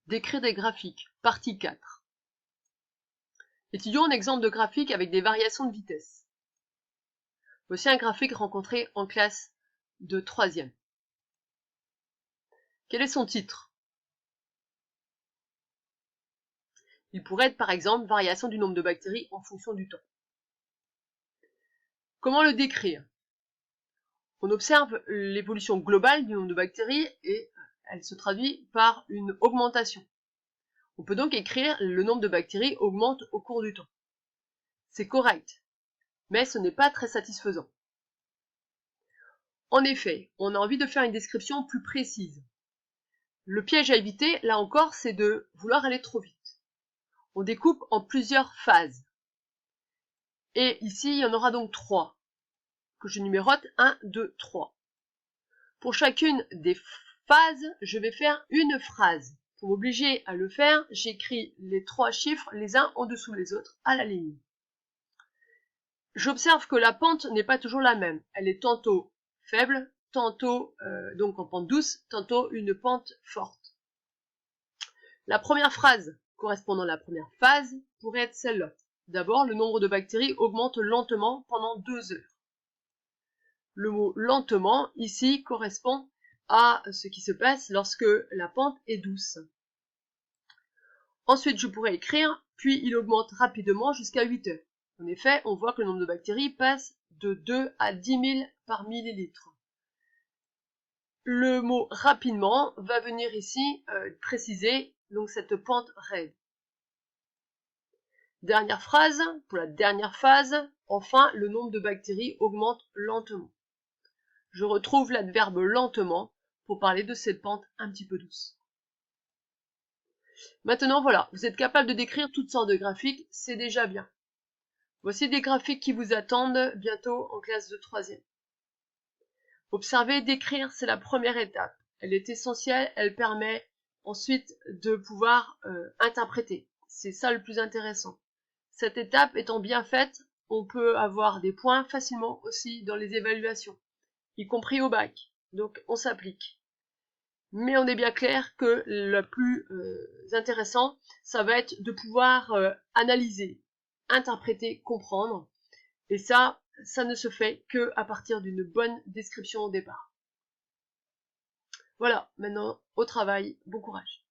Décrire des graphiques, partie 4. Étudions un exemple de graphique avec des variations de vitesse. Voici un graphique rencontré en classe de 3e. Quel est son titre? Il pourrait être par exemple variation du nombre de bactéries en fonction du temps. Comment le décrire? On observe l'évolution globale du nombre de bactéries et elle se traduit par une augmentation. On peut donc écrire le nombre de bactéries augmente au cours du temps. C'est correct, mais ce n'est pas très satisfaisant. En effet, on a envie de faire une description plus précise. Le piège à éviter, là encore, c'est de vouloir aller trop vite. On découpe en plusieurs phases. Et ici, il y en aura donc 3, que je numérote 1, 2, 3. Pour chacune des phases, je vais faire une phrase. Pour m'obliger à le faire, j'écris les 3 chiffres les uns en dessous les autres à la ligne. J'observe que la pente n'est pas toujours la même. Elle est tantôt faible, tantôt donc en pente douce, tantôt une pente forte. La première phrase correspondant à la première phase pourrait être celle-là. D'abord, le nombre de bactéries augmente lentement pendant 2 heures. Le mot lentement, ici, correspond à ce qui se passe lorsque la pente est douce. Ensuite, je pourrais écrire, puis il augmente rapidement jusqu'à 8 heures. En effet, on voit que le nombre de bactéries passe de 2 à 10 000 par millilitre. Le mot rapidement va venir ici préciser donc cette pente raide. Dernière phrase, pour la dernière phase, enfin, le nombre de bactéries augmente lentement. Je retrouve l'adverbe lentement pour parler de cette pente un petit peu douce. Maintenant, voilà, vous êtes capable de décrire toutes sortes de graphiques, c'est déjà bien. Voici des graphiques qui vous attendent bientôt en classe de 3e. Observer, décrire, c'est la première étape. Elle est essentielle, elle permet ensuite de pouvoir interpréter. C'est ça le plus intéressant. Cette étape étant bien faite, on peut avoir des points facilement aussi dans les évaluations, y compris au bac. Donc on s'applique. Mais on est bien clair que le plus intéressant, ça va être de pouvoir analyser, interpréter, comprendre. Et ça ne se fait que à partir d'une bonne description au départ. Voilà, maintenant au travail, bon courage.